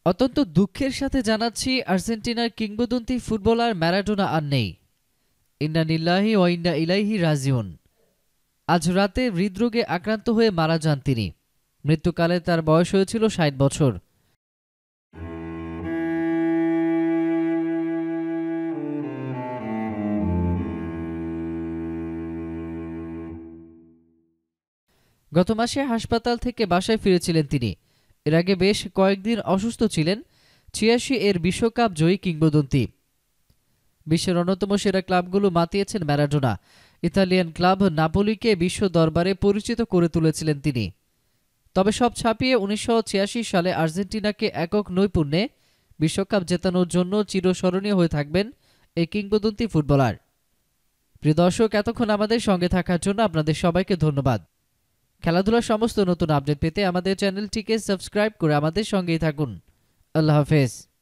অত্যন্ত দুঃখের সাথে জানাচ্ছি, আর্জেন্টিনার কিংবদন্তি ফুটবলার ম্যারাডোনা আর নেই। ইন্না লিল্লাহি ওয়া ইন্না ইলাইহি রাজিউন। আজ রাতে হৃদরোগে আক্রান্ত হয়ে মারা যান তিনি। মৃত্যুকালে তার বয়স হয়েছিল ৬০ বছর। গত মাসে হাসপাতাল থেকে বাসায় ফিরেছিলেন তিনি। এর আগে বেশ কয়েকদিন অসুস্থ ছিলেন ৮৬ এর বিশ্বকাপ জয়ী কিংবদন্তি। বিশ্বের অন্যতম সেরা ক্লাবগুলো মাতিয়েছেন ম্যারাডোনা। ইতালিয়ান ক্লাব নাপোলিকে বিশ্ব দরবারে পরিচিত করে তুলেছিলেন তিনি। তবে সব ছাপিয়ে ১৯৮৬ সালে আর্জেন্টিনাকে একক নৈপুণ্যে বিশ্বকাপ জেতানোর জন্য চিরস্মরণীয় হয়ে থাকবেন এই কিংবদন্তি ফুটবলার। প্রিয় দর্শক, এতক্ষণ আমাদের সঙ্গে থাকার জন্য আপনাদের সবাইকে ধন্যবাদ। খেলাধুলার সমস্ত নতুন আপডেট পেতে আমাদের চ্যানেলটিকে সাবস্ক্রাইব করে আমাদের সঙ্গেই থাকুন। আল্লাহ হাফেজ।